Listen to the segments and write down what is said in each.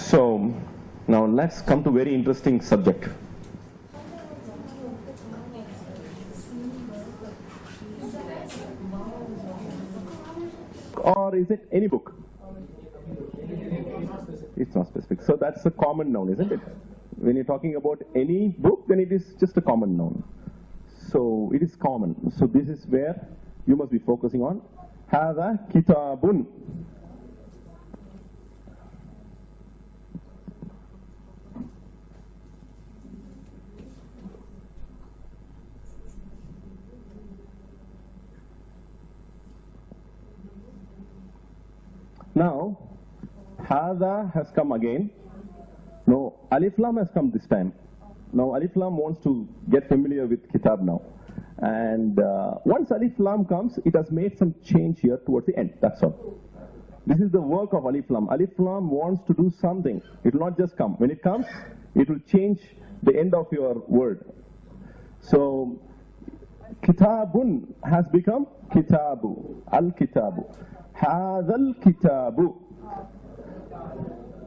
So now let's come to very interesting subject. Or is it any book? It's not specific. So that's a common noun, isn't it? When you're talking about any book, then it is just a common noun. So it is common. So this is where you must be focusing on. هذا كتاب. Now, Hada has come again. No, Alif Lam has come this time. Now, Alif Lam wants to get familiar with Kitab now. And once Alif Lam comes, it has made some change here towards the end. That's all. This is the work of Alif Lam. Alif Lam wants to do something. It will not just come. When it comes, it will change the end of your word. So, Kitabun has become Kitabu. Al-Kitabu. Hadal Kitabu.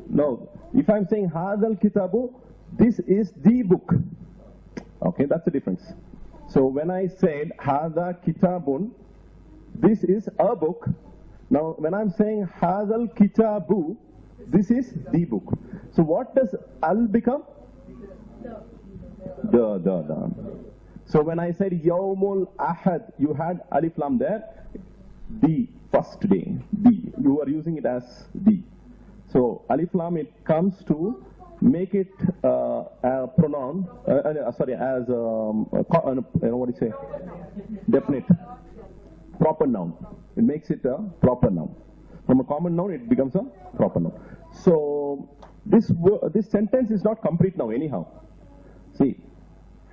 No, if I'm saying Hadal Kitabu, this is the book. Okay, that's the difference. So when I said Hada Kitabun, this is a book. Now when I'm saying Hadal Kitabu, this is the book. So what does Al become? The. So when I said Yawmul Ahad, you had Alif Lam there. The first day. The. You are using it as the. So Alif Lam, it comes to make it a pronoun, as what do you say? Definite. Proper noun. It makes it a proper noun. From a common noun, it becomes a proper noun. So this sentence is not complete now anyhow. See,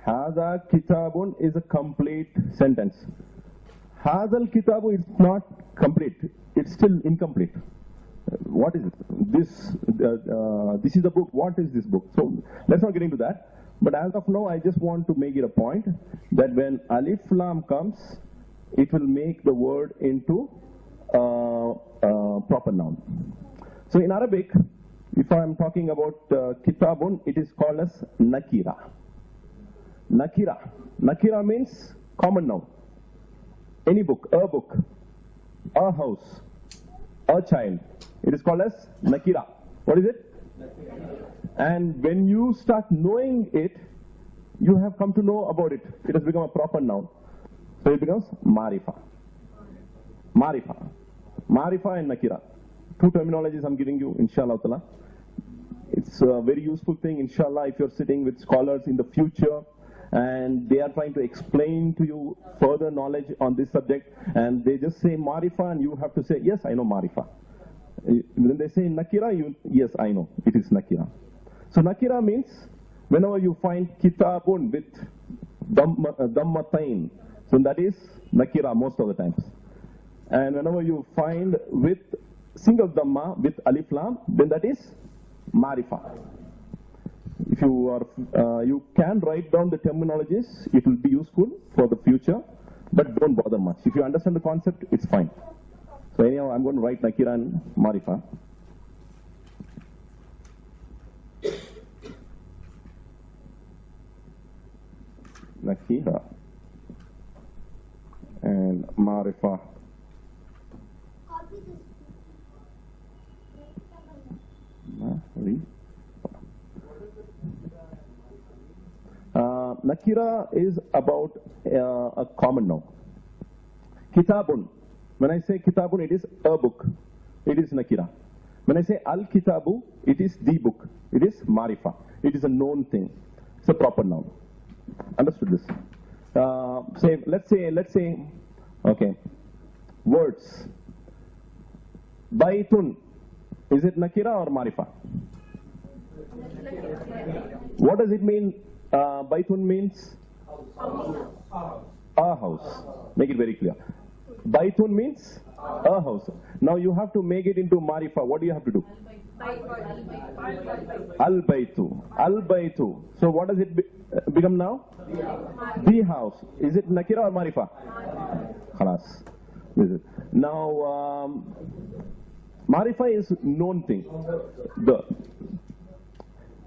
Hada Kitabun is a complete sentence. Hadal Kitabu is not complete. It's still incomplete. What is it? This is the book. What is this book? So let's not get into that. But as of now, I just want to make it a point that when Alif Lam comes, it will make the word into proper noun. So in Arabic, if I'm talking about Kitabun, it is called as Nakira. Nakira. Nakira means common noun. Any book, a house, a child. It is called as Nakira. What is it? And when you start knowing it, you have come to know about it. It has become a proper noun. So it becomes Marifa. Marifa. Marifa and Nakira. Two terminologies I'm giving you, inshallah ta'ala. It's a very useful thing, inshallah, if you're sitting with scholars in the future and they are trying to explain to you further knowledge on this subject, and they just say Marifa and you have to say, yes, I know Marifa. When they say Nakira, yes, I know, it is Nakira. So Nakira means, whenever you find Kitabun with Dammatain, so that is Nakira most of the times. And whenever you find with single Dhamma, with Alif Lam, then that is Marifa. If you are, you can write down the terminologies, it will be useful for the future, but don't bother much. If you understand the concept, it's fine. So anyhow, I'm going to write Nakira and Marifa. Nakira and Marifa. Nakira is about a common noun. Kitabun. When I say Kitabun, it is a book. It is Nakira. When I say Al-Kitabu, it is the book. It is Marifa. It is a known thing. It's a proper noun. Understood this? Let's say, okay, words. Baitun. Is it Nakira or Marifa? What does it mean? Baitun means a house. Make it very clear. Baitun means a house. Now you have to make it into Marifa. What do you have to do? Al-Baitu. Al-Baitu. So what does it become now? The house. Is it Nakira or Marifa? Khalas. Now, Marifa is known thing.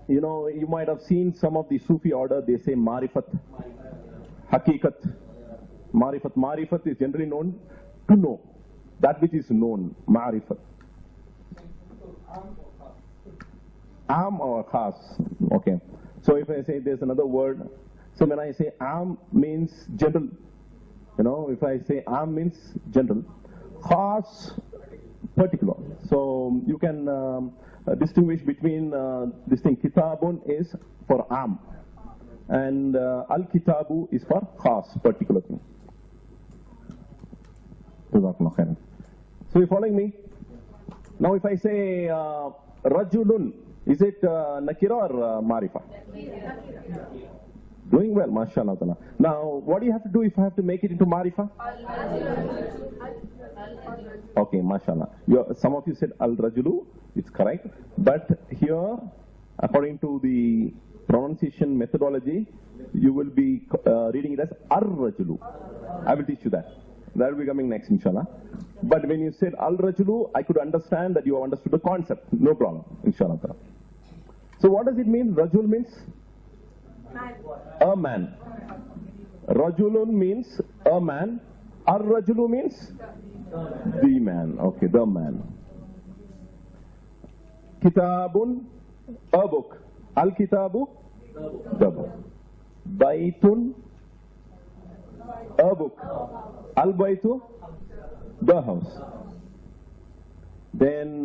You know, you might have seen some of the Sufi order, they say marifat, hakikat. Marifat. Marifat is generally known to know. That which is known, marifat. Am or khas. Okay. So if I say there's another word, so when I say am means general. You know, if I say am means general. Khas, particular. So you can distinguish between this thing. Kitabun is for am. And al-kitabu is for khas, particular thing. So you're following me? Now if I say rajulun, is it nakira or marifa? Doing well, mashallah. Now, what do you have to do if I have to make it into marifa? Okay, mashallah. Some of you said al-rajulu, it's correct. But here, according to the pronunciation methodology, you will be reading it as ar-rajulu. I will teach you that. That will be coming next, inshallah. But when you said al-rajulu, I could understand that you have understood the concept. No problem, inshallah. So what does it mean? Rajul means? A man. Rajulun means a man. Ar-rajulu means? The man. Okay, the man. Kitabun, a book. Al-kitabu, the book. Baitun, a book. Al-baitu, the house. Then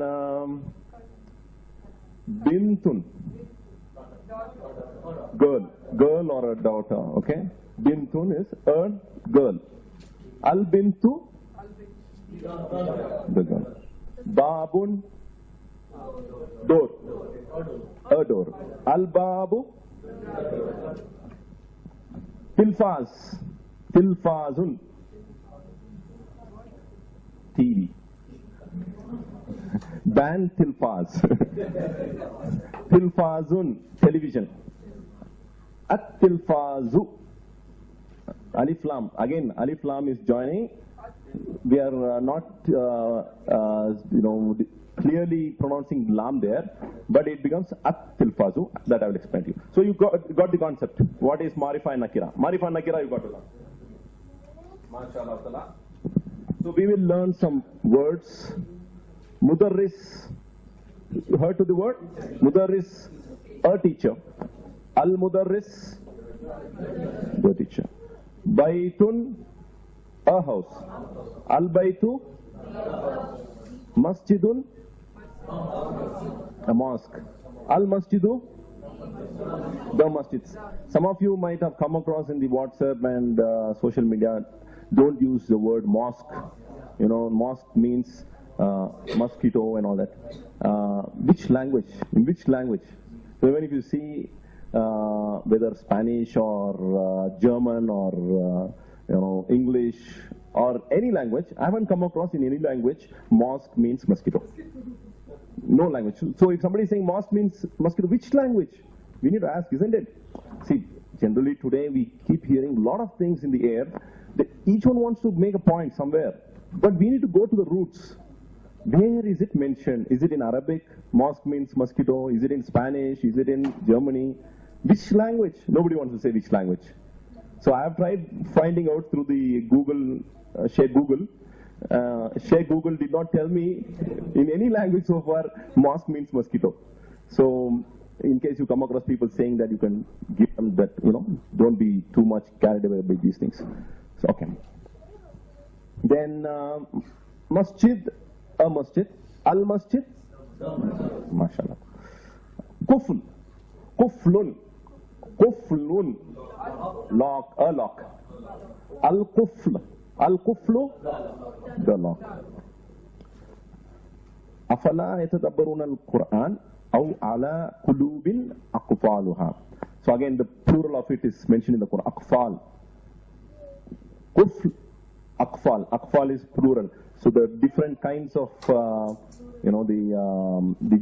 bintun, girl or a daughter. Okay, bintun is a girl. Al-bintu, the girl. Babun, door, a door. Al-babu, tilfaz, tilfazun, TV. Ban tilfaz. Tilfazun, television. At-tilfazu. Alif Lam. Again, Alif Lam is joining. We are not, clearly pronouncing Lam there, but it becomes At-tilfazu. That I will explain to you. So you got the concept. What is Marifa and Nakira? Marifa and Nakira you got to learn. MashaAllah. So we will learn some words. Mudarris. You heard to the word? Mudarris, a teacher. Al-mudarris, the teacher. Baitun, a house. Al-baitu, masjidun, a mosque. Al-masjidu, the masjids. Some of you might have come across in the WhatsApp and social media, don't use the word mosque. You know, mosque means mosquito and all that. Which language? In which language? So even if you see whether Spanish or German or English or any language, I haven't come across in any language mosque means mosquito. No language. So if somebody is saying mosque means mosquito, which language? We need to ask, isn't it? See, generally today we keep hearing a lot of things in the air. Each one wants to make a point somewhere. But we need to go to the roots. Where is it mentioned? Is it in Arabic? Mosque means mosquito. Is it in Spanish? Is it in Germany? Which language? Nobody wants to say which language. So I have tried finding out through the Google, Sheikh Google. Sheikh Google did not tell me in any language so far mosque means mosquito. So in case you come across people saying that, you can give them that, don't be too much carried away by these things. So, okay. Then masjid, a masjid. Al-masjid, mashallah. Kufl, kuflun, kuflun, lock, a lock. Al-kufl, al-kuflu, the lock. Afala yatadabbaruna al-Quran aw ala qulubin aqfaluha. So again, the plural of it is mentioned in the Quran. Aqfal. Kufl, aqfal. Aqfal is plural. So the different kinds of, the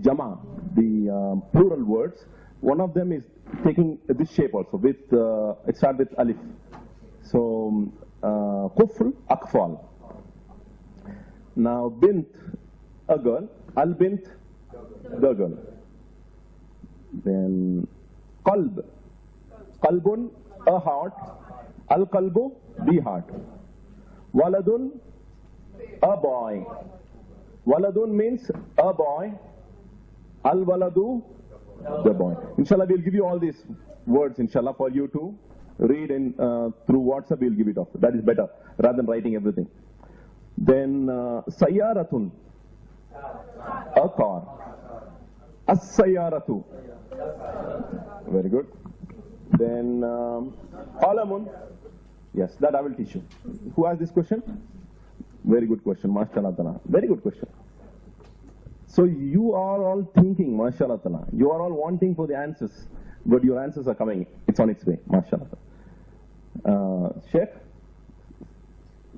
jama, the plural words, one of them is taking this shape also, with, it starts with alif. So, kufr, aqfal. Now, bint, a girl. Al-bint, the girl. Then qalb. Qalbun, a heart. Al-qalbu, the heart. Waladun, a boy. Waladun means a boy. Al-waladu, the boy. Inshallah, we'll give you all these words, inshallah, for you to read in through WhatsApp. We'll give it off. That is better, rather than writing everything. Then sayaratun, a car. As-sayaratu. Very good. Then qalamun. Yes, that I will teach you. Who asked this question? Very good question, mashallah ta'ala. Very good question. So you are all thinking, mashallah ta'ala. You are all wanting for the answers, but your answers are coming. It's on its way, mashallah ta'ala. Sheikh,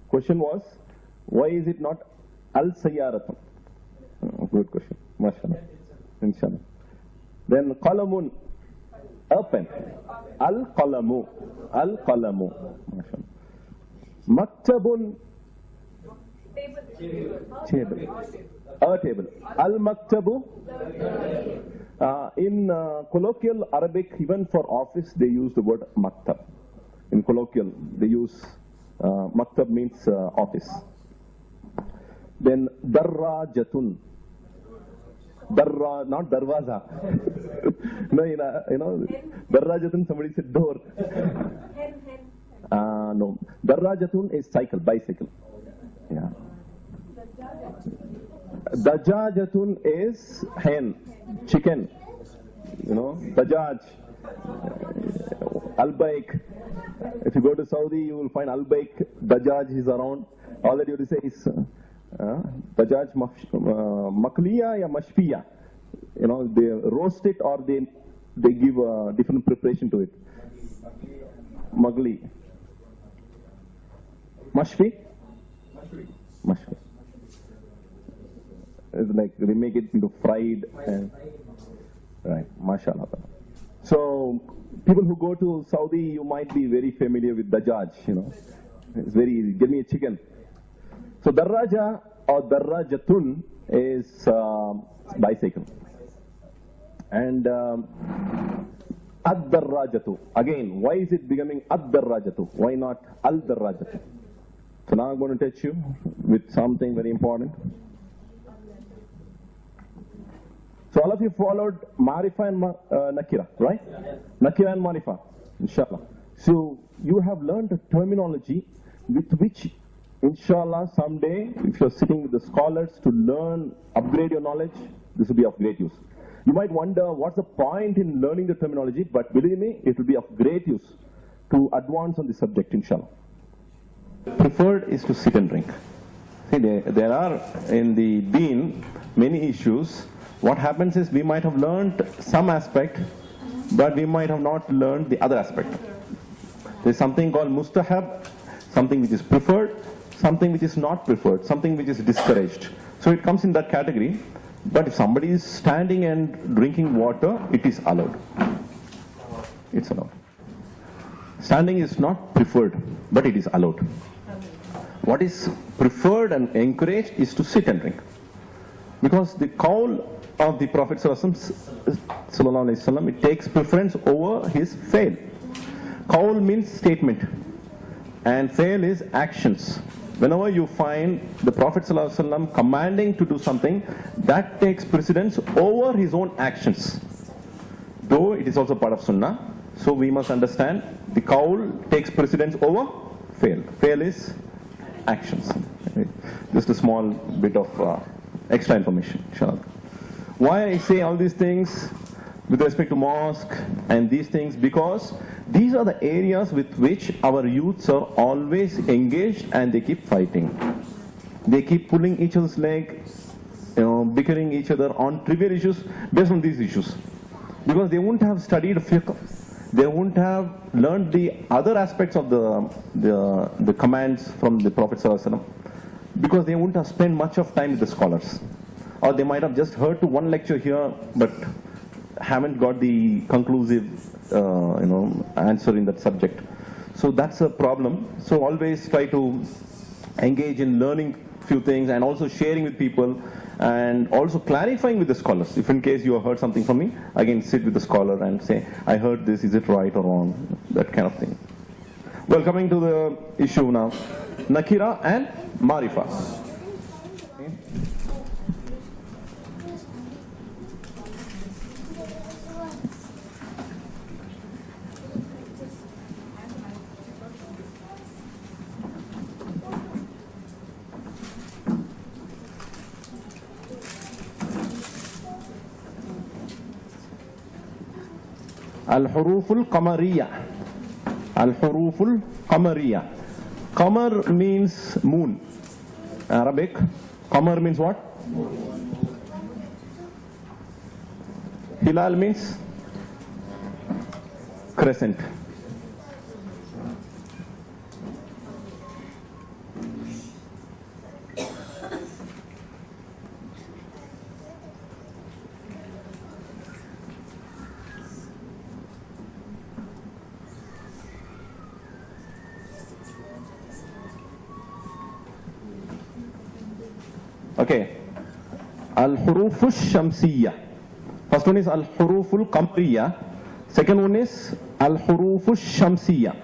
question was, why is it not al-sayyaratun? Good question, mashallah. Inshallah. Then qalamun, a pen. Al-qalamu. Al-qalamu. Mashallah. Maktabun, table. A table. Al-maktabu. In colloquial Arabic, even for office, they use the word maktab. In colloquial, they use maktab means office. Then darrajatun. Not darwaza. No, you know, darrajatun, somebody said door. No. Darrajatun is cycle, bicycle. Yeah. Dajajatun is hen, chicken. You know, dajaj. Al-Baik. If you go to Saudi, you will find Al-Baik, dajaj is around. All that you have to say is dajaj makliya ya mashfiya. You know, they roast it or they give a different preparation to it. Magli. Mashfi? Mashfi. It's like they make it into fried and right, mashallah. So people who go to Saudi, you might be very familiar with dajaj, you know. It's very easy. Give me a chicken. So darraja or darrajatun is bicycle. And ad-darrajatu. Again, why is it becoming ad-darrajatu? Why not al-darrajatu? So now I'm going to touch you with something very important. So all of you followed Marifa and Nakira, right? Yes. Nakira and Marifa, inshallah. So you have learned a terminology with which, inshallah, someday, if you're sitting with the scholars to learn, upgrade your knowledge, this will be of great use. You might wonder what's the point in learning the terminology, but believe me, it will be of great use to advance on the subject, inshallah. Preferred is to sit and drink. See, there are in the deen many issues. What happens is we might have learned some aspect, but we might have not learned the other aspect. There's something called mustahab, something which is preferred, something which is not preferred, something which is discouraged. So it comes in that category. But if somebody is standing and drinking water, it is allowed. It's allowed. Standing is not preferred, but it is allowed. What is preferred and encouraged is to sit and drink. Because the qawl of the Prophet ﷺ, it takes preference over his fail. Qawl means statement, and fail is actions. Whenever you find the Prophet ﷺ commanding to do something, that takes precedence over his own actions. Though it is also part of Sunnah, so we must understand the qawl takes precedence over fail. Fail is actions. Okay. Just a small bit of extra information, inshallah. Why I say all these things with respect to mosque and these things? Because these are the areas with which our youths are always engaged, and they keep fighting. They keep pulling each other's leg, bickering each other on trivial issues based on these issues. Because they wouldn't have studied fiqh, they wouldn't have learned the other aspects of the commands from the Prophet ﷺ, because they wouldn't have spent much of time with the scholars. Or they might have just heard to one lecture here, but haven't got the conclusive answer in that subject. So that's a problem. So always try to engage in learning few things and also sharing with people and also clarifying with the scholars. If in case you have heard something from me, again sit with the scholar and say, I heard this, is it right or wrong? That kind of thing. Well, coming to the issue now, Nakira and Marifa. Al-Huruful Qamariya. Al-Huruful Qamariya. Qamar means moon. Arabic. Qamar means what? Hilal means crescent. Okay. Al-Huruful Shamsiyya. First one is Al-Huruful Qamariya. Second one is Al-Huruful Shamsiyya.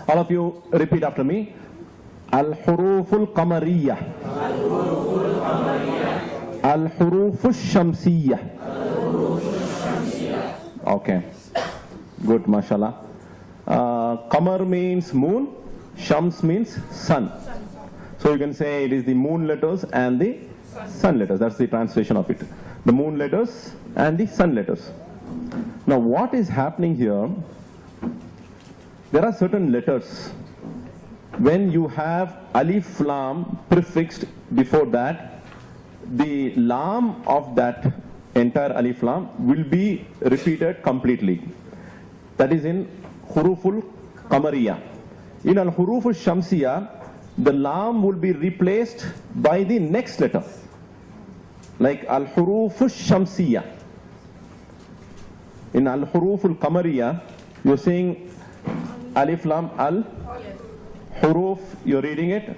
All of you repeat after me. Al-Huruful Qamariya. Al-Huruful Qamariya. Al-Huruful Shamsiyya. Al-Huruful Shamsiyya. Okay. Good, mashallah. Qamar means moon. Shams means sun. So you can say it is the moon letters and the sun letters. That's the translation of it. The moon letters and the sun letters. Now what is happening here, there are certain letters. When you have alif lam prefixed before that, the lam of that entire alif lam will be repeated completely. That is in Huruful Qamariya. In Al-Huruful Shamsiyya, the lam will be replaced by the next letter. Like Al-Huruful Shamsiyya. In Al-Huruful Qamariya, you're saying alif lam al. Huruf, you're reading it.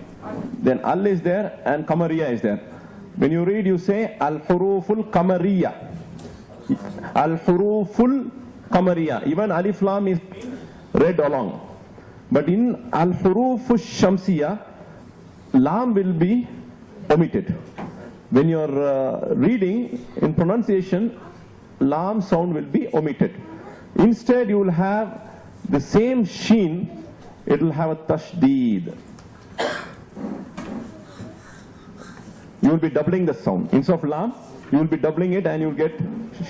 Then al is there and Qamariya is there. When you read, you say Al-Huruful Qamariya. Al-Huruful Qamariya. Even alif lam is read along. But in Al-Huruful Shamsiyya, lam will be omitted. When you're reading, in pronunciation, lam sound will be omitted. Instead, you will have the same sheen, it will have a tashdeed. You will be doubling the sound. Instead of lam, you will be doubling it and you will get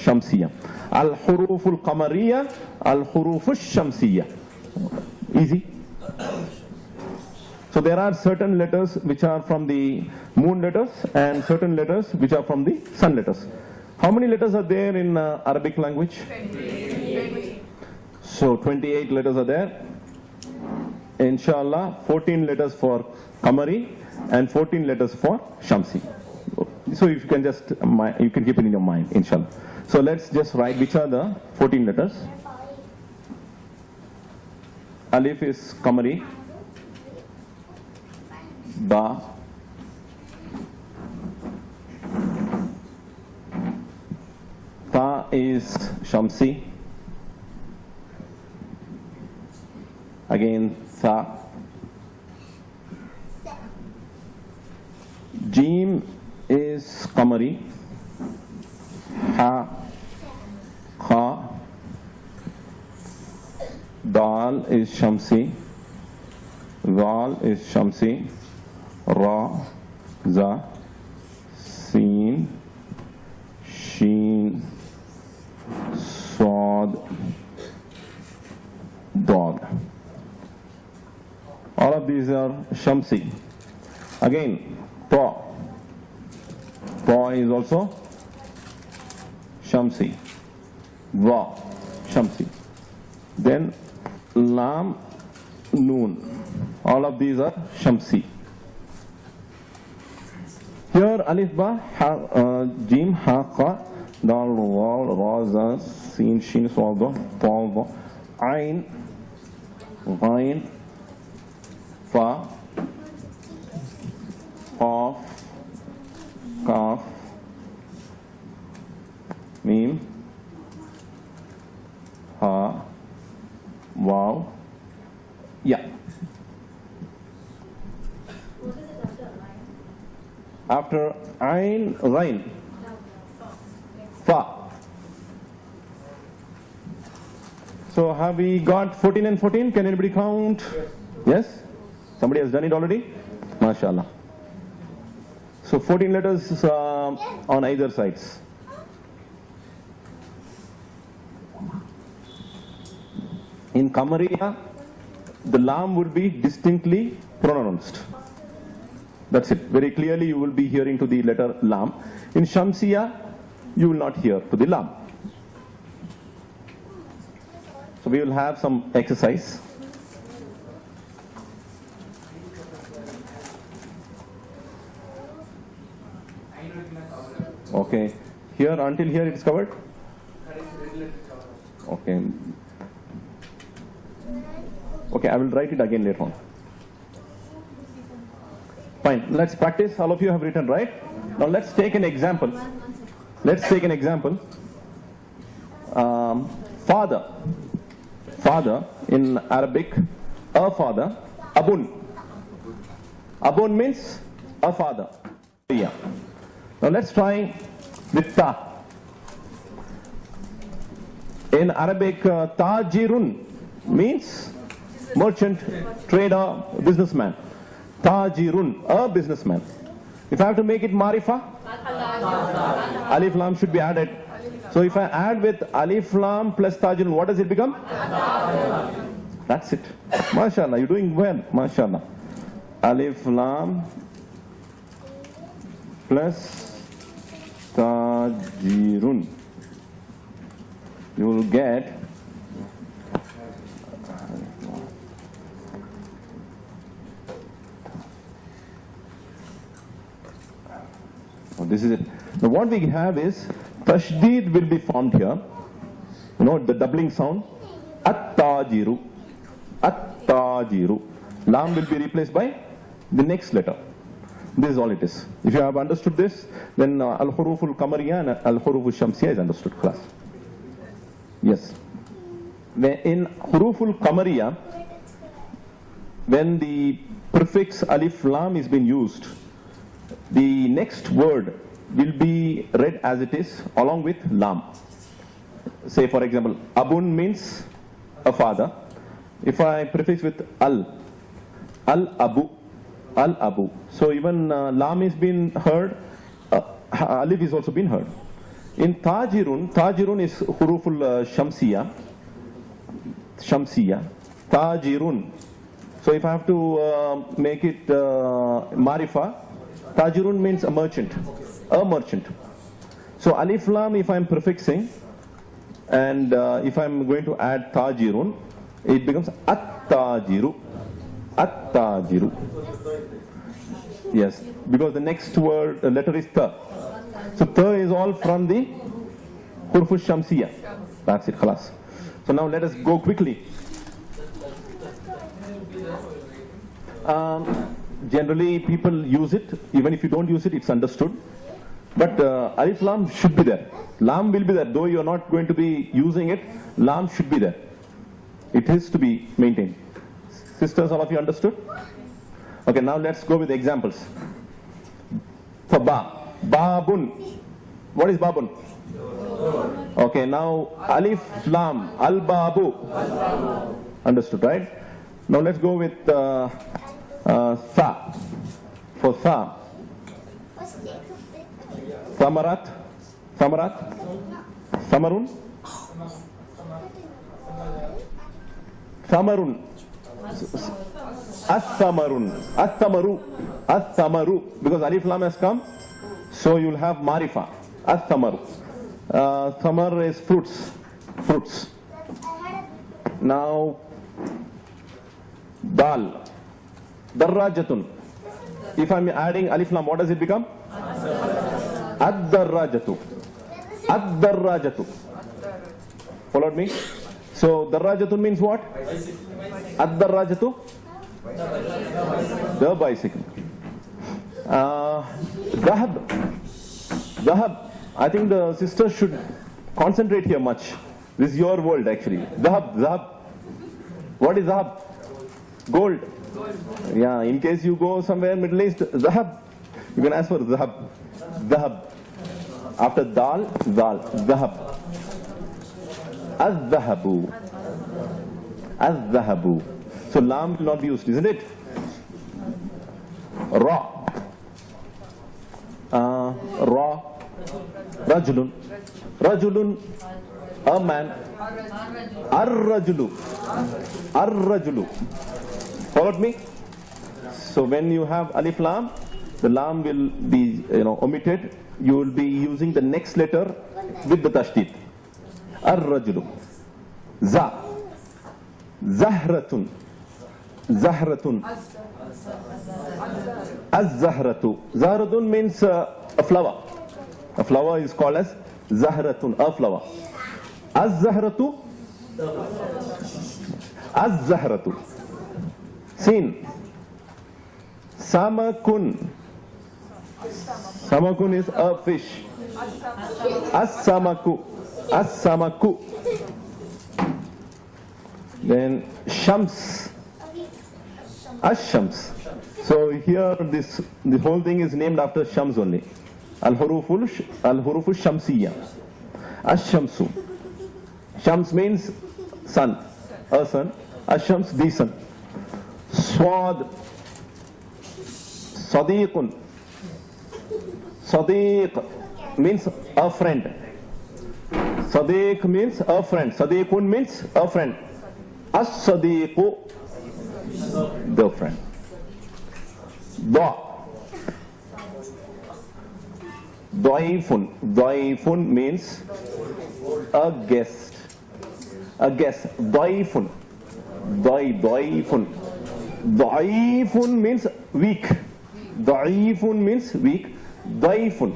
Shamsiyya. Al-Huruful Qamariya, Al-Huruful Shamsiyya. Easy. So there are certain letters which are from the moon letters and certain letters which are from the sun letters. How many letters are there in Arabic language? 28. So 28 letters are there. Inshallah, 14 letters for Qamari and 14 letters for Shamsi. So if you can just, you can keep it in your mind, inshallah. So let's just write which are the 14 letters. Alif is Qamari. Ba. Ta is Shamsi. Again, Tha. Jim is Qamari. Ha. Kha. Dal is Shamsi. Zal is Shamsi. Ra, Za, Sin, Sheen, Sod, Dod. All of these are Shamsi. Again, Ta. Ta is also Shamsi. Va, Shamsi. Then Lam, Noon. All of these are Shamsi. Here alif ba, ha, jim, ha, kha, dal, wal, ra, za, sin, shin, swad, ta, va, ain, ghain, fa, qaf, Kaf, Mim, Ha, Wow. Yeah. What is it After after line? Ain, Rain, No, Fa. So have we got 14 and 14? Can anybody count? Yes? Somebody has done it already? MashaAllah. So 14 letters on either sides. In Kamariya, the lam would be distinctly pronounced. That's it. Very clearly you will be hearing to the letter lam. In Shamsiya, you will not hear to the lam. So we will have some exercise. Okay. Here, until here it is covered? Okay. Okay, I will write it again later on. Fine, let's practice. All of you have written, right? Now let's take an example. Let's take an example. Father. Father in Arabic, a father. Abun. Abun means a father. Yeah. Now let's try with ta. In Arabic, tajirun means merchant, trader, businessman. Tajirun, a businessman. If I have to make it marifa, alif lam should be added. So if I add with alif lam plus tajirun, what does it become? That's it. MashaAllah, you're doing well. MashaAllah. Alif lam plus tajirun. You will get this is it. Now what we have is tashdid will be formed here. You know the doubling sound. At-tajiru. At-tajiru. Lam will be replaced by the next letter. This is all it is. If you have understood this, then al-huruful kamariya and al-huruful shamsiya is understood, class. Yes. In huruful kamariya, when the prefix alif lam is being used, the next word will be read as it is along with lam. Say for example, abun means a father. If I prefix with al-abu, al-abu. So even lam is being heard, alif is also being heard. In tajirun, tajirun is huruful shamsiya, shamsiya, tajirun. So if I have to make it marifa, tajirun means a merchant, a merchant. So alif lam if I am prefixing, and if I am going to add tajirun, it becomes at-tajiru, at-tajiru. Yes, because the next word, letter is ta. So ta is all from the huruf shamsiya. That's it, khalas. So now let us go quickly. Generally people use it. Even if you don't use it, it's understood. But alif lam should be there. Lam will be there. Though you're not going to be using it, lam should be there. It is to be maintained. Sisters, all of you understood? Okay, now let's go with examples. For ba. Babun. What is babun? Okay, now alif lam. Al-babu. Understood, right? Now let's go with sa. For sa. Samarat. Samarat. Samarun. Samarun. As-samarun. As-samaru. As-samaru. Because alif lam has come, so you'll have marifa. As-samaru. Samar is fruits. Fruits. Now, dal. Darrajatun. If I'm adding alif lam, what does it become? Ad-darrajatu. Ad-darrajatu. Followed me? So, darrajatun means what? Ad-darrajatu? The bicycle. Dhahab. Zahab. I think the sisters should concentrate here much. This is your world actually. Zahab, zahab. What is zahab? Gold. Yeah, in case you go somewhere Middle East, zahab. You can ask for zahab. Zahab. After dal, zal. Zahab. Az-zahabu. Az-zahabu. So lam will not be used, isn't it? Ra. Ra. Rajulun. Rajulun. A man. Ar-rajulu. Ar-rajulu. Followed me? So when you have alif lam, the lam will be omitted. You will be using the next letter with the tashdid. Ar-rajulu. Za. Zahratun. Zahratun. Az-zahratu. Zahratun means a flower. A flower is called as zahratun, a flower. Az-zahratu. Az-zahratu. Sin. Samakun. Samakun is a fish. As-samaku. As-samaku. Then Shams. Ash-Shams. So here the whole thing is named after Shams only. Al-Hurufu Shamsiyya. Ash-Shamsu. Shams means sun, a sun. Ash-Shams, the sun. Swad. Sadiqun. Sadiq means a friend. Sadiq means a friend. Sadiqun means a friend. As-Sadiqu, the friend. Da. Daifun. Daifun means a guest. A guest. Daifun. Daifun. Daifun means weak. Daifun means weak. Daifun.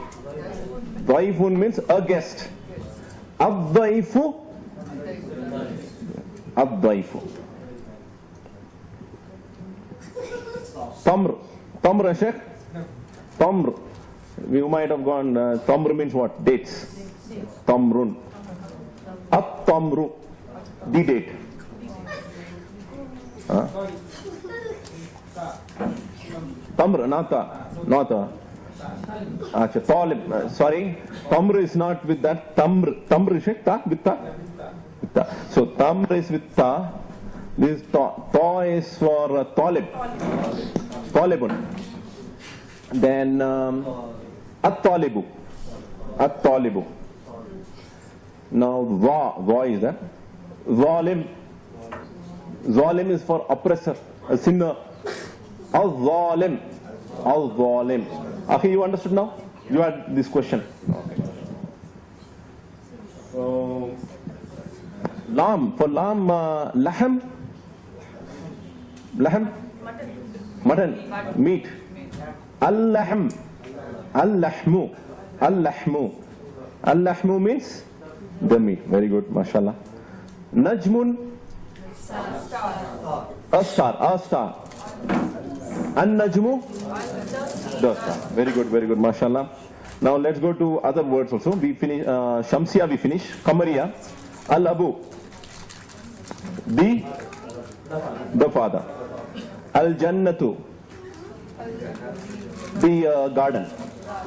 Daifun means a guest. Ad-daifu. Ad-daifu. Tamr. Tamr, Sheikh? Tamr. We might have gone, tamr means what? Dates. Tamrun. At-tamru. The date. Huh? Tamr, not Achha, talib. Sorry. Tamr is not with that. Tamr. Tamr, Sheikh? Ta? With ta? With ta. So tamr is with ta. This ta. Ta is for talib. Talibun. Then at-talibu. At-talibu. Now va is that. Zalim. Zalim is for oppressor, a sinner. Al-zalim. Al-zalim. Akhi, you understood now? You had this question. Okay. So lam. For lam, lahm. Lahm. Mutton. Meat. Al-lahm. Al-lahmu. Al-lahmu. Al-lahmu means the meat. Very good, mashallah. Najmun. A star. A star. An-najmu. The star. Very good, mashallah. Now let's go to other words also. We finish, Shamsiya we finish. Kamariya. Al-abu. The father. Al-jannatu. The garden.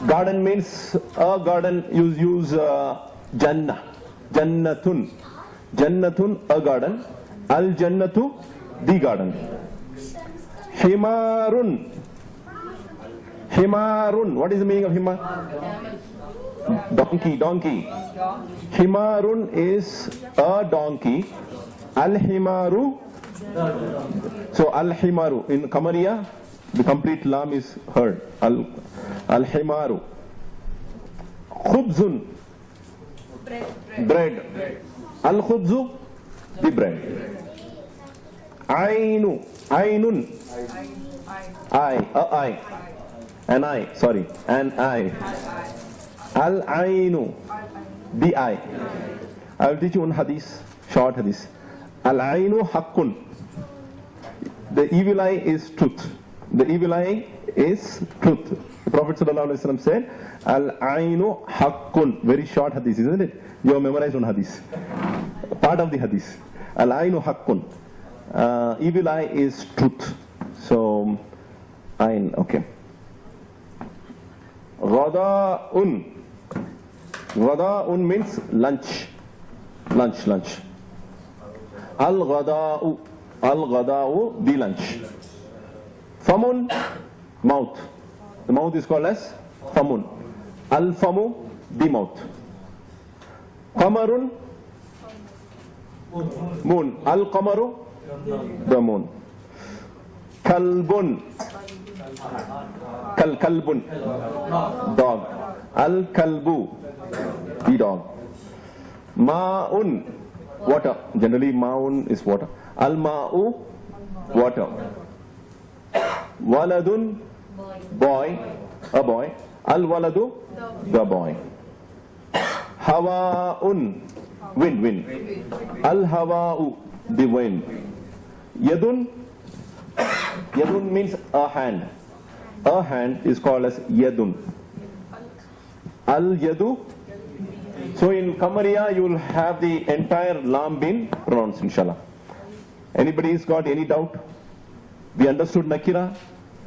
Garden means a garden. You use jannah. Jannatun. Jannatun, a garden. Al-jannatu, the garden. Himarun. Himarun. What is the meaning of himar? Donkey. Himarun is a donkey. Al-himaru. So al-himaru. In Kamariya, the complete lam is heard. Al-himaru. Khubzun. Bread. Al-khubzu, the bread. Ainu. Ainun. Eye. An eye. Sorry. An eye. Al-ainu. The eye. I will teach you one hadith. Short hadith. Al-ainu haqqun. The evil eye is truth. The evil eye is truth. Prophet ﷺ said, Al-ainu haqqun. Very short hadith, isn't it? You have memorized one hadith. Part of the hadith. Al-ainu haqqun. Evil eye is truth. So, ain, okay. Ghada'un. Ghada'un means lunch. Lunch. Al-ghada'u. Al-ghada'u, the lunch. Famun, mouth. The mouth is called as famun. Al-famu, the mouth. Qamarun, moon. Al-qamaru, the moon. Kalbun, kalbun, dog. Al-kalbu, the dog. Ma'un, water. Generally, ma'un is water. Al-ma'u, water. Waladun, boy, a boy. Al-waladu, the boy. Hawa'un, wind. Al-hawa'u, the wind. Yadun means a hand. A hand is called as yadun. Al-yadu. So in Kamariya, you will have the entire lam being pronounced, inshallah. Anybody's got any doubt? We understood Nakira,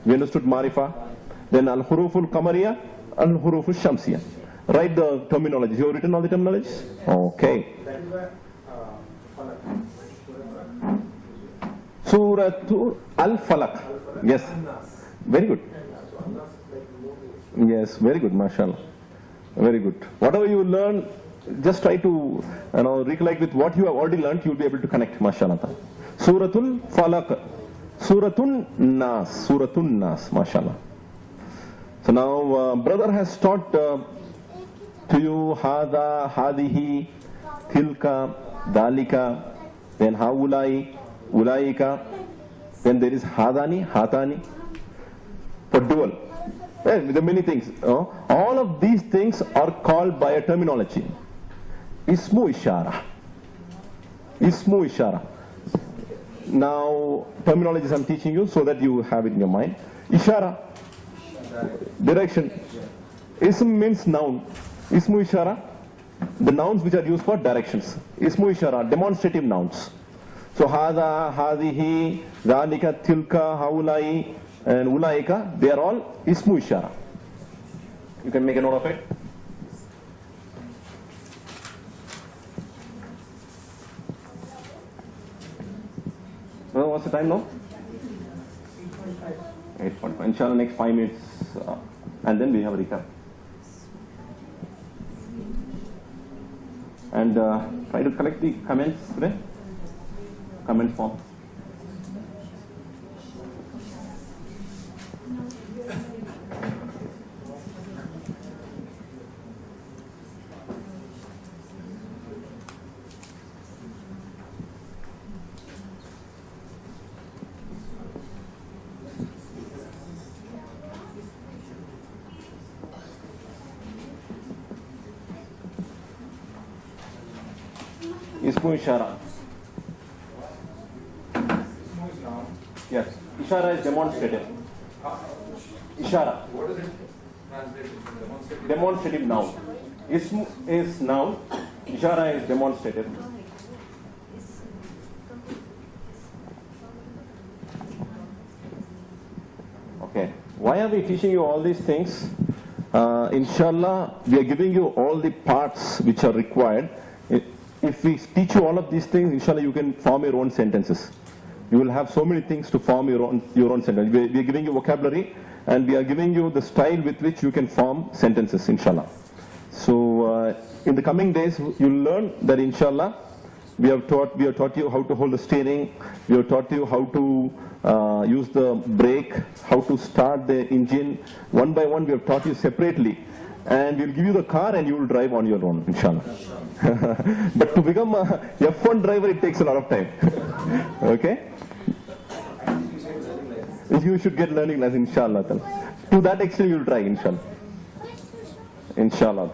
we understood Marifa, then Al-Huruful Kamariya, Al-Huruful Shamsiya. Write the terminology. You have written all the terminologies? Okay. Suratu Al-Falaq. Yes. Very good. Yes, very good, mashallah. Very good. Whatever you learn, just try to recollect with what you have already learned, you will be able to connect, mashallah. Suratul Falaq. Suratun Nas, mashallah. So now, brother has taught to you Hada, Hadihi, Tilka, Dalika, then Haulai, Ulaika, then there is Hadani, Hatani, for dual. Well, there are many things. All of these things are called by a terminology. Ismu Ishara. Now, terminologies I'm teaching you so that you have it in your mind. Ishara, direction. Ism means noun. Ismu Ishara, the nouns which are used for directions. Ismu Ishara, demonstrative nouns. So, Hada, Hadihi, Dhalika, Tilka, Haulai, and Ulaika, they are all Ismu Ishara. You can make a note of it. What's the time now? 8:45. Inshallah, next 5 minutes, and then we have a recap. And try to collect the comments today. Comment form. Ismu Ishara. Yes. Ishara is demonstrative. Ishara. What is it translated? Demonstrative noun. Ismu is noun. Ishara is demonstrative. Okay. Why are we teaching you all these things? Inshallah, we are giving you all the parts which are required. If we teach you all of these things, inshallah, you can form your own sentences. You will have so many things to form your own sentence. We are giving you vocabulary, and we are giving you the style with which you can form sentences, inshallah. So, in the coming days, you'll learn that, inshallah, we have taught you how to hold the steering. We have taught you how to use the brake, how to start the engine. One by one, we have taught you separately. And we'll give you the car and you will drive on your own, inshallah. But to become a F1 driver, it takes a lot of time. Okay? You should get learning lessons, inshallah. To that extent, you will try, inshallah. Inshallah.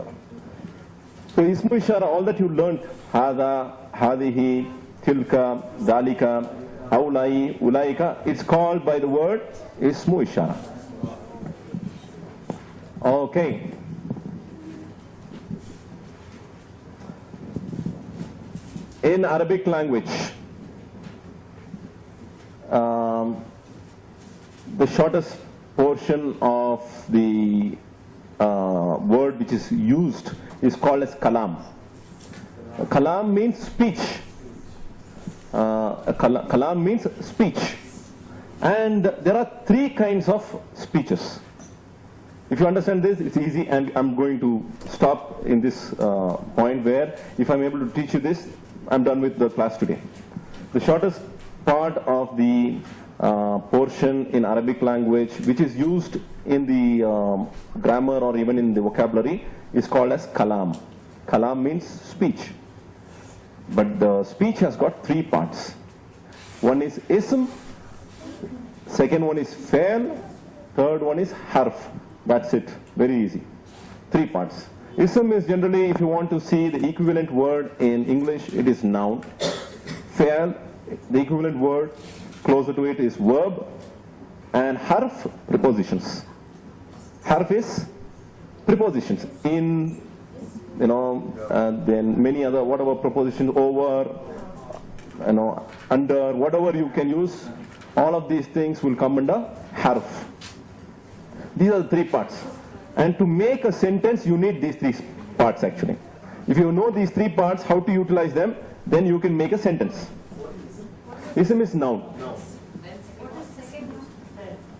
So, Ismu Ishara, all that you learned, Hada, Hadihi, Tilka, Dalika, Aulai, Ulaika, it's called by the word Ismu Ishara. Okay. In Arabic language, the shortest portion of the word which is used is called as kalam. Kalam means speech. Kalam means speech. And there are three kinds of speeches. If you understand this, it's easy, and I'm going to stop in this point where if I'm able to teach you this, I'm done with the class today. The shortest part of the portion in Arabic language which is used in the grammar or even in the vocabulary is called as kalam. Kalam means speech. But the speech has got three parts. One is ism, second one is fa'al, third one is harf. That's it. Very easy. Three parts. Ism is generally, if you want to see the equivalent word in English, it is noun. Fa'al, the equivalent word closer to it is verb. And harf, prepositions. Harf is prepositions. In, then many other, whatever prepositions, over, under, whatever you can use, all of these things will come under harf. These are the three parts. And to make a sentence, you need these three parts actually. If you know these three parts, how to utilize them, then you can make a sentence. Ism is noun.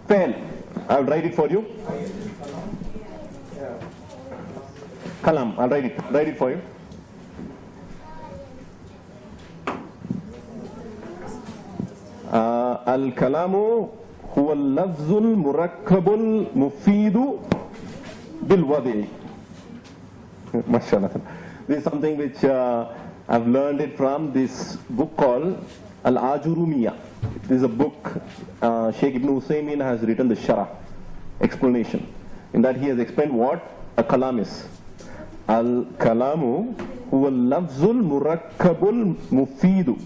Fa'al. I'll write it for you. Kalam. I'll write it for you. Al-kalamu huwa al-lafzul murakkabul mufidu bil wadi. MashaAllah. This is something which I've learned it from this book called Al-Ajurumiyya. This is a book Sheikh Ibn Uthaymeen has written the Sharah, explanation. In that he has explained what a kalam is. Al-kalamu huwa al-lafzul murakkabul mufidu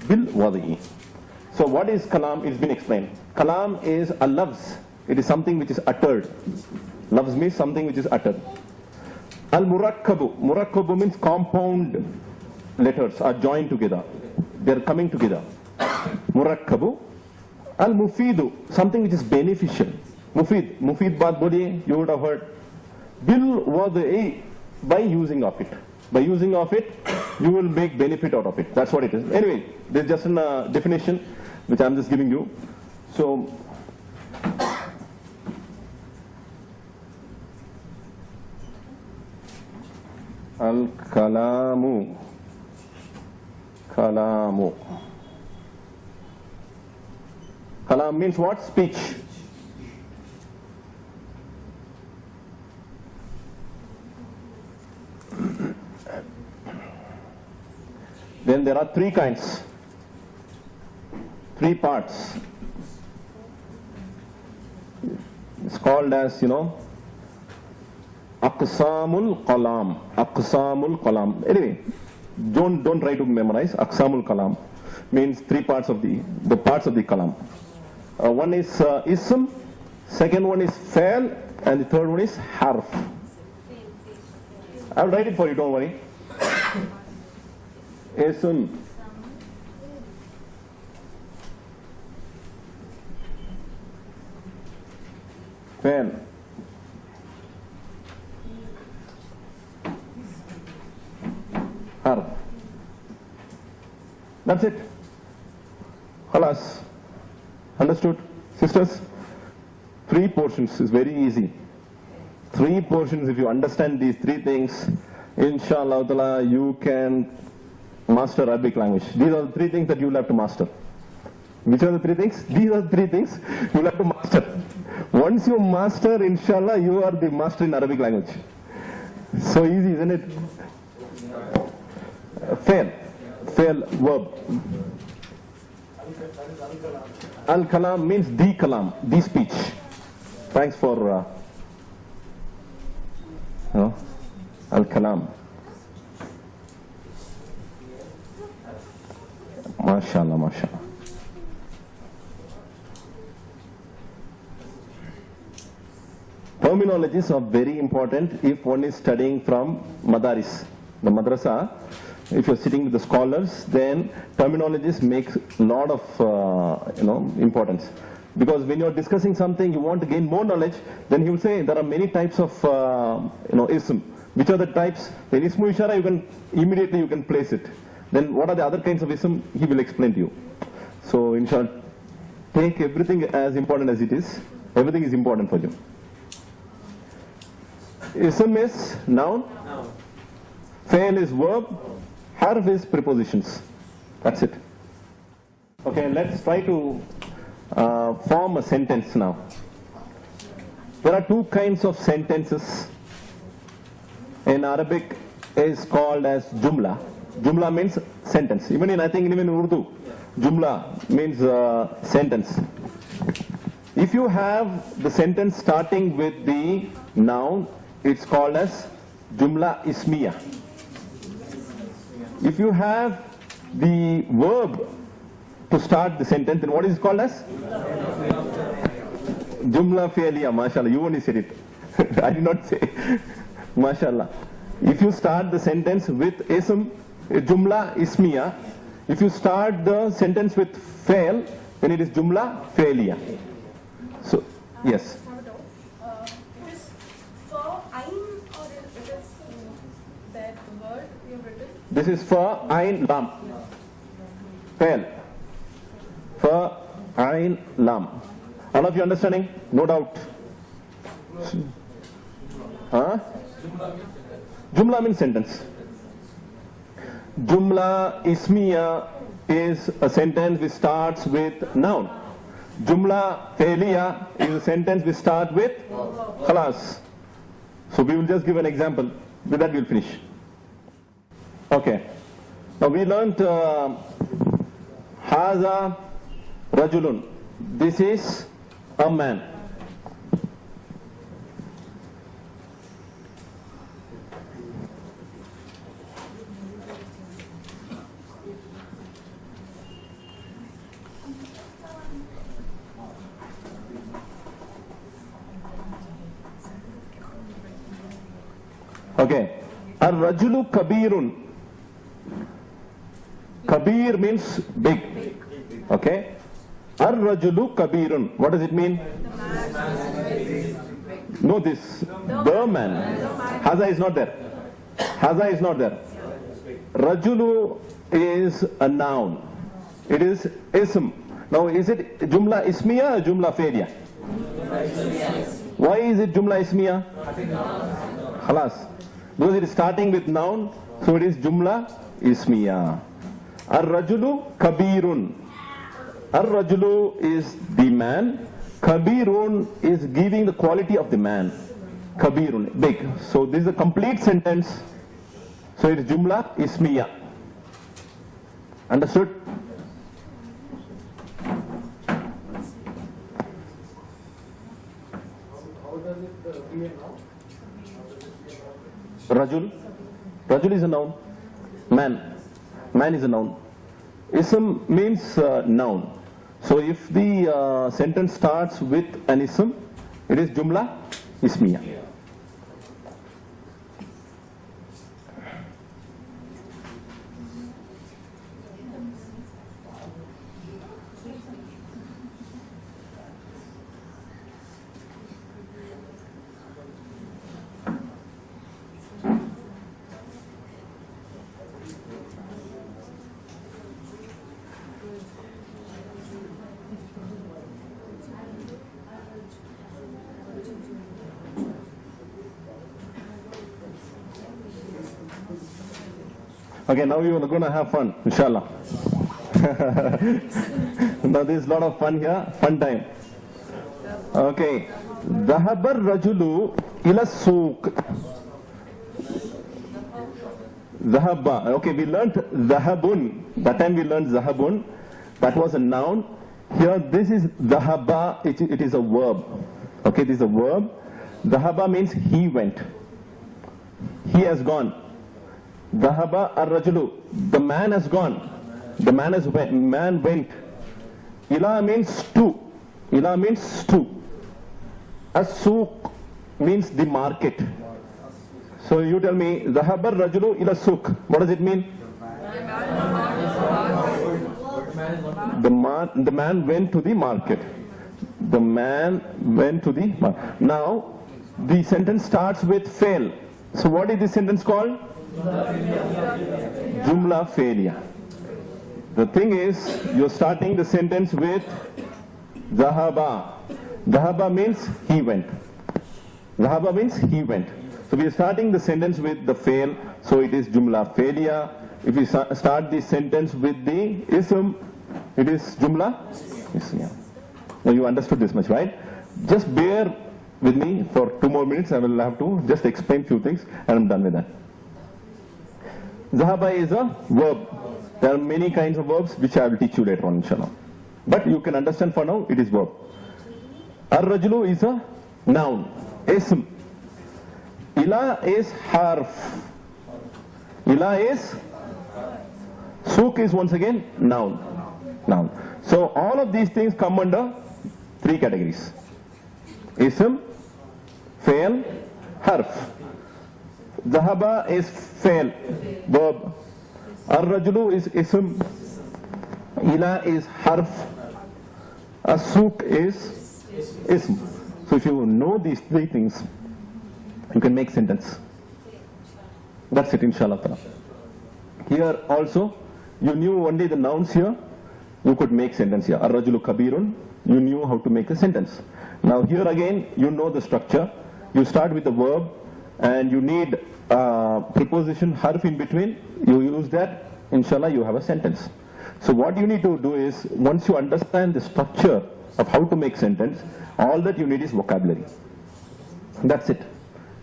bil wadi. So what is kalam? It's been explained. Kalam is a lafz. It is something which is uttered. Lafz means something which is uttered. Al-murakkabu. Murakkabu means compound letters are joined together. They are coming together. Murakkabu. Al-mufidu. Something which is beneficial. Mufid. Mufid baat boliye, you would have heard. Bil wadi, by using of it. By using of it, you will make benefit out of it. That's what it is. Anyway, there's just a definition which I'm just giving you. So, al-kalamu. Kalamu. Kalam means what? Speech. Then there are three kinds, three parts. It's called as, Aqsamul Kalam. Aqsamul Kalam. Anyway, don't try to memorize. Aqsamul Kalam means three parts of the parts of the Kalam. One is ism, second one is fa'al, and the third one is harf. I'll write it for you, don't worry. Ism, fa'al, harf. That's it. Khalas. Understood? Sisters? Three portions is very easy. Three portions, if you understand these three things, inshallah ta'ala, you can master Arabic language. These are the three things that you will have to master. Which are the three things? These are the three things you will have to master. Once you master, inshallah, you are the master in Arabic language. So easy, isn't it? Fa'al. Fa'al, verb. Al-kalam means the kalam, the speech. Thanks for al-kalam. MashaAllah, MashaAllah. terminologies are very important if one is studying from Madaris, the madrasa. If you're sitting with the scholars, then terminologies make a lot of importance. Because when you're discussing something, you want to gain more knowledge, then he will say there are many types of ism. Which are the types? Then ismu ishara, immediately you can place it. Then what are the other kinds of ism? He will explain to you. So in short, take everything as important as it is. Everything is important for you. Ism is noun. Fail is verb. Harf is prepositions. That's it. Okay, let's try to form a sentence now. There are two kinds of sentences. In Arabic is called as jumla. Jumla means sentence. Even in Urdu, jumla means sentence. If you have the sentence starting with the noun, it's called as jumla ismiya. If you have the verb to start the sentence, then what is it called as? Jumla fi'liya, mashallah. You only said it. I did not say. Mashallah. If you start the sentence with ism, jumla ismiya. If you start the sentence with fail, then it is jumla fi'liya. So, yes. It is for ein or it is that word you have written? This is for ein lam. Fail. For ein lam. All of you understanding? No doubt. Huh? Jumla means sentence. Jumla ismiya is a sentence which starts with noun. Jumla fi'liya is a sentence which starts with khalas. So we will just give an example. With that we will finish. Okay. Now we learnt haza rajulun. This is a man. Okay. Ar-rajulu kabirun. Kabir means big. Okay. Ar-rajulu kabirun. What does it mean? No, this. The man. Haza is not there. Haza is not there. Rajulu is a noun. It is ism. Now, is it jumla ismiya or jumla fi'liya? Why is it jumla ismiya? Khalas. Because it is starting with noun, so it is jumla ismiya. Ar-rajulu kabirun. Ar-rajulu is the man. Kabirun is giving the quality of the man. Kabirun, big. So this is a complete sentence. So it is jumla ismiya. Understood? How does it be a noun? Rajul. Rajul is a noun. Man. Man is a noun. Ism means noun. So if the sentence starts with an ism, it is jumla ismiya. Okay, now you are going to have fun, inshallah. Now there is a lot of fun here, fun time. Okay. Dhahabar rajulu ila souk. Dhahaba. Okay, we learnt dhahabun. That time we learnt dhahabun. That was a noun. Here this is dhahaba. It is a verb. Okay, this is a verb. Dhahaba means he went. He has gone. Dhahaba ar-rajulu. The man has gone. The man went. Ila means to. Ila means to. As-suq. means the market. So you tell me, Zahabar Rajulu ila Suk. What does it mean? The man went to the market. The man went to the market. Now, the sentence starts with fail. So what is this sentence called? Jumla failure. The thing is, you're starting the sentence with Zahaba. Zahaba means he went. Zahaba means he went. So we are starting the sentence with the fail, so it is Jumla failure. If we start the sentence with the ism, it is Jumla ism. Now you understood this much, right? Just bear with me for 2 more minutes. I will have to just explain few things and I'm done with that. Zahaba is a verb. There are many kinds of verbs which I will teach you later on, inshallah. But you can understand for now, it is verb. Ar-rajulu is a noun, ism. Ila is harf. Ila is, suk is once again noun. Noun. So all of these things come under 3 categories. Ism, fail, harf. Zahaba is fail, verb. Ar-rajulu is ism. Ila is harf. As-suk is ism. So if you know these 3 things, you can make sentence. That's it, inshallah. Here also, you knew only the nouns here, you could make sentence here. Ar-rajulu kabirun, you knew how to make a sentence. Now here again, you know the structure. You start with the verb, and you need preposition harf in between. You use that, inshallah, you have a sentence. So what you need to do is, once you understand the structure of how to make sentence, all that you need is vocabulary. That's it.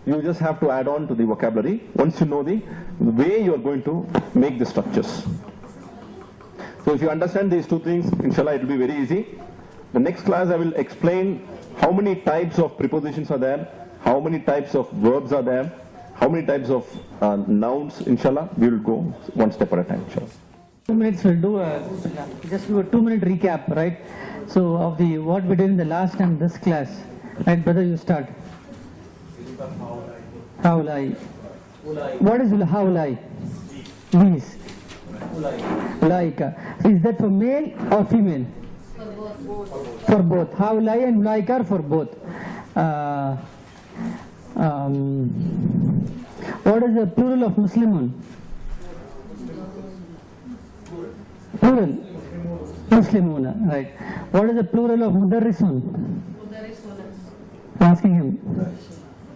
You just have to add on to the vocabulary once you know the way you are going to make the structures. So if you understand these 2 things, inshallah, it will be very easy. The next class I will explain how many types of prepositions are there, how many types of verbs are there, how many types of nouns, inshallah. We will go one step at a time, inshallah. 2 minutes we'll do just do a 2-minute recap, right? So of the what we did in the last and this class, right? Brother, you start. Haulai. What is haulai? These. Ulaika. Is that for male or female? For both. Haulai and ulaika are for both. What is the plural of Muslimun? Plural. Muslimuna, right. What is the plural of Mudarrisun? Asking him.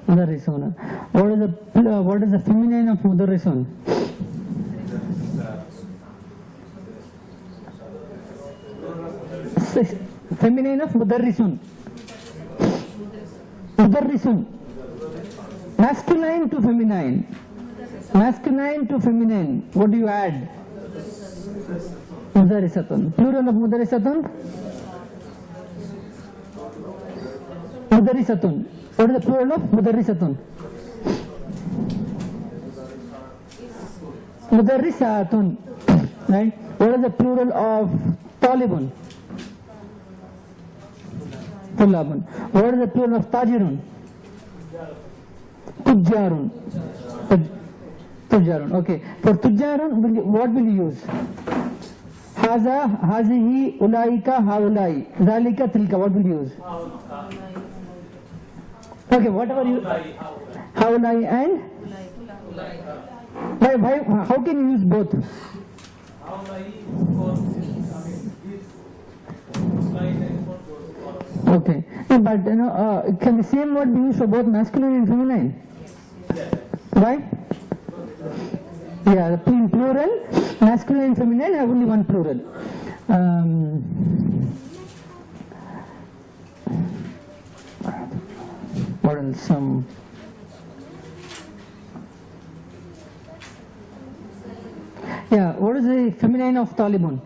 Mudarrisuna. What is the feminine of Mudarrisun? Feminine of Mudarrisun. Mudarrisun. Masculine to feminine. Masculine to feminine. What do you add? Mudarrisatun. Plural of Mudarrisatun? Mudarrisatun. What is the plural of Mudarrisatun? Mudarrisatun. Right? What is the plural of Talibun? Tulabun. What is the plural of Tajirun? Tujjarun. Tujjarun. Okay. For Tujjarun, what will you use? Haza, hazihi, ulaika, haulai. Zalika, tilka. What will you use? Okay, whatever you... Haulai and? Why, how can you use both? Okay. No, but can the same word be used for both masculine and feminine? Right? Yeah, in plural, masculine and feminine have only one plural. What else? Yeah, what is the feminine of Talibun?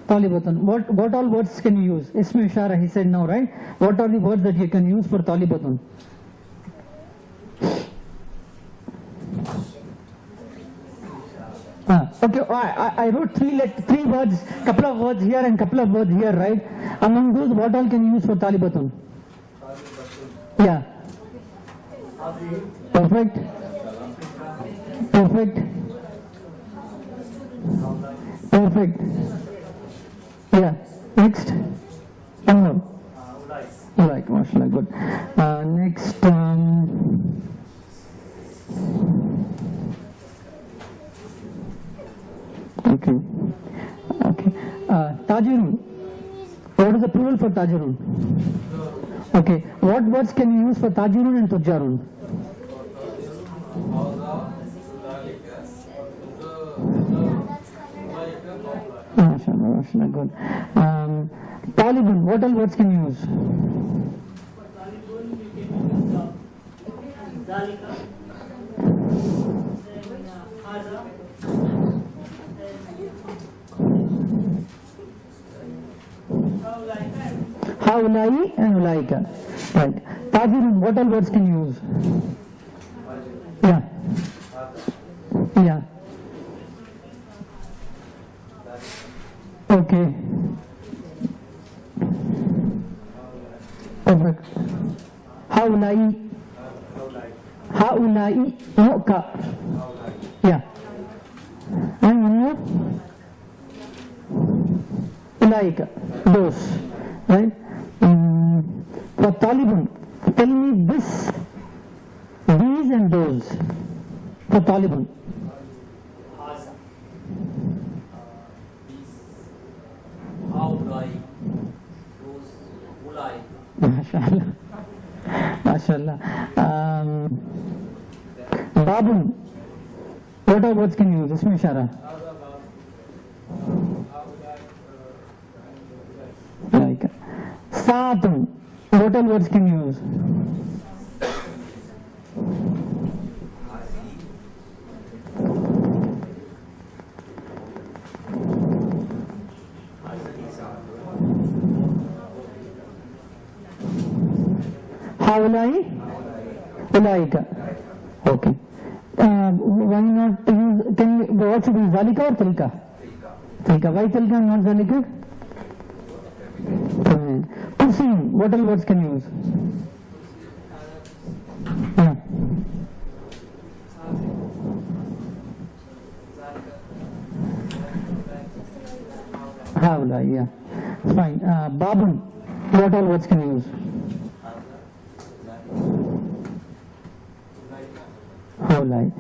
Talibatun. What all words can you use? Ismi Ishara, he said no, right? What are the words that you can use for Talibatun? Okay, I wrote three words, couple of words here and couple of words here, right? Among those, what all can you use for Talibatun? Yeah. Perfect. Perfect. Perfect. Yeah. Next. One more. Right, mashallah, good. Next. Okay. Okay. Tajirun. What is the plural for Tajirun? Okay. What words can you use for Tajirun and Tujjarun? Mashallah, mashallah, good. Talibun, what all words can you use? Haulai and Ulaika. Right. Tajirun, what all words can you use? Yeah. Yeah. Okay. Perfect. Haulai. Haulai. No, ka. Yeah. And one more. Ulaika. Those. Right? For Taliban, tell me this, these and those. For Taliban. MashaAllah. MashaAllah. Babun. What all words can you use? Isme Ishara. Like. Saatun. What all words can you use? Haulai? Ulaika. Okay. Why not use, what should be Zalika or Tilka? Tilka. Why Tilka and not Zalika? Kursin, what all words can you use? Yeah. Haulai, yeah. Fine. Babun, what all words can you use? Haulai.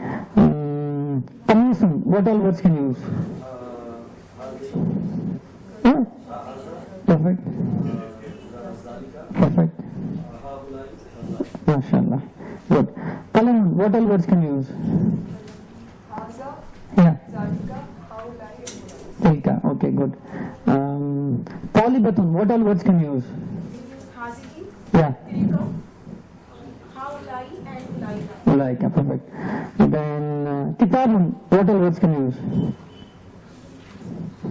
Amisun, what all words can you use? Yeah. Perfect. Perfect. MashaAllah. Good. Kalamun, what all words can you use? Yeah. Tilka. Okay, good. Talibatun, what all words can you use? Haziki, Yeah. Tirika, Haulai and Ulaika. Ulaika, perfect. Then Kitabun, what all words can you use?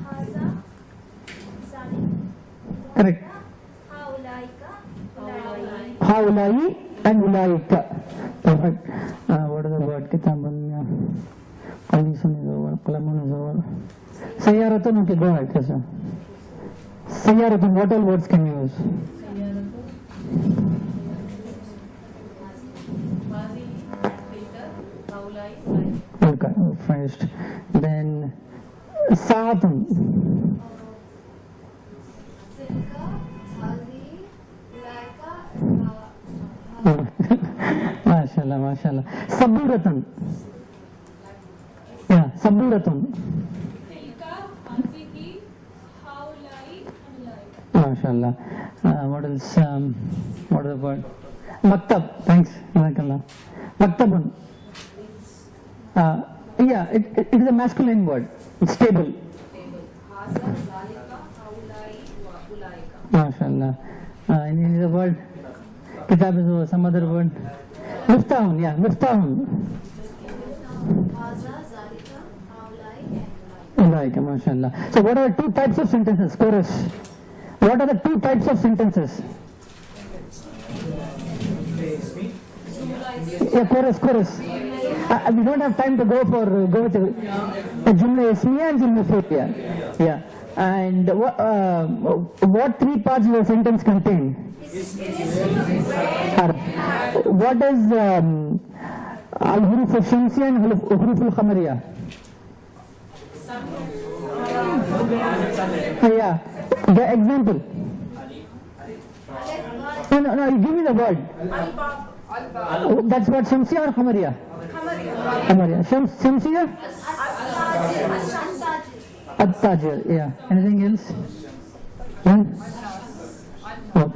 Haza, Zalika, Correct. Haulaika, Ulaika. Haulai and Ulaika. Perfect. What is the word? Kitabun. Qalisun is over. Qalamun is over. Sayyaratun, okay, go ahead. Yes, sir. Sayyaratun, what all words can you use? Okay, finished. Then Saatun. Zilka, Hazi, Ulaika, MashaAllah, MashaAllah. Saburatun. Yeah, Saburatun. Tilka, Haziki, Haulai and Ulaika. MashaAllah. What else? What is the word? Maktab. Thanks. Barakallah. Maktabun. Yeah, it is a masculine word. It's stable. Haza, Zalika, Haulai, Ulaika. MashaAllah. Any other word? Kitab is over. Some other word? Miftahun. Yeah, Miftahun. Haza, Zalika, Haulai, and Ulaika, Ulaika. MashaAllah. So what are the two types of sentences? Chorus. What are the two types of sentences? Yeah, chorus. We don't have time to go with the Jumla Ismiya and Jumla Fi'liya. Yeah. And what three parts will a sentence contain? Harf. What is al-huruf al-shamsiyya and huruf al-khamariya? Yeah. The example. No, you give me the word. That's what Shamsiya or Khamariya? Khamariya. Shamsiya? At-Tajir. Yeah. Anything else? Oh.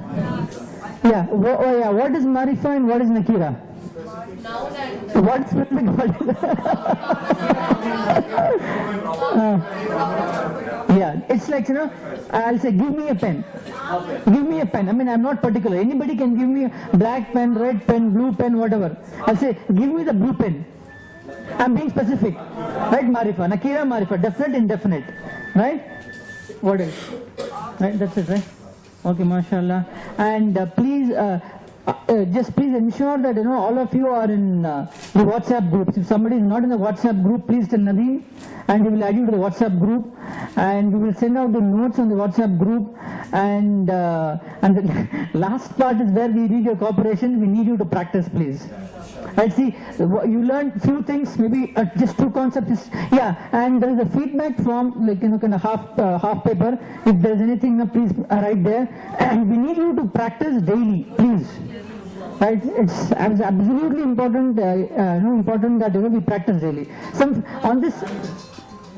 Yeah. Oh yeah. What is Marifa and what is Nakira? What specific word is yeah, it's like, I'll say, give me a pen. Give me a pen. I mean, I'm not particular. Anybody can give me a black pen, red pen, blue pen, whatever. I'll say, give me the blue pen. I'm being specific. Right, Marifa. Nakira, Marifa. Definite, indefinite. Right? What else? Right, that's it, right? Okay, mashallah. And please, just please ensure that all of you are in the WhatsApp groups. If somebody is not in the WhatsApp group, please tell Nadeem, and we will add you to the WhatsApp group, and we will send out the notes on the WhatsApp group. And the last part is where we need your cooperation. We need you to practice, please. Right? See, you learned few things, maybe just two concepts. Yeah, and there is a feedback from kind of half paper. If there is anything, please write there. And we need you to practice daily, please. Right? It's absolutely important. Important that we practice daily. On this.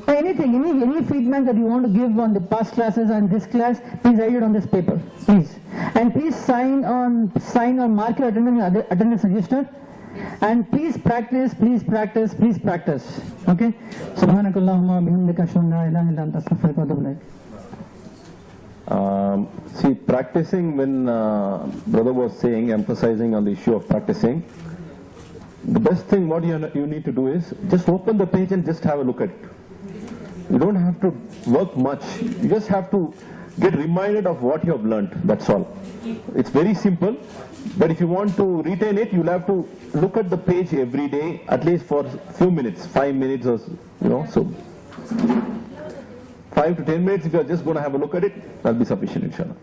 Anything, any feedback that you want to give on the past classes and this class, please write it on this paper, please. And please sign or mark your attendance register. And please practice, please practice, please practice. Okay? Subhanakallahumma bihamdika ashhadu an la ilaha illa anta astaghfiruka wa atubu ilaik. See, practicing, when brother was saying, emphasizing on the issue of practicing, the best thing what you need to do is just open the page and just have a look at it. You don't have to work much. You just have to get reminded of what you have learned. That's all. It's very simple. But if you want to retain it, you'll have to look at the page every day, at least for a few minutes, 5 minutes or so 5 to 10 minutes. If you're just going to have a look at it, that'll be sufficient, inshallah.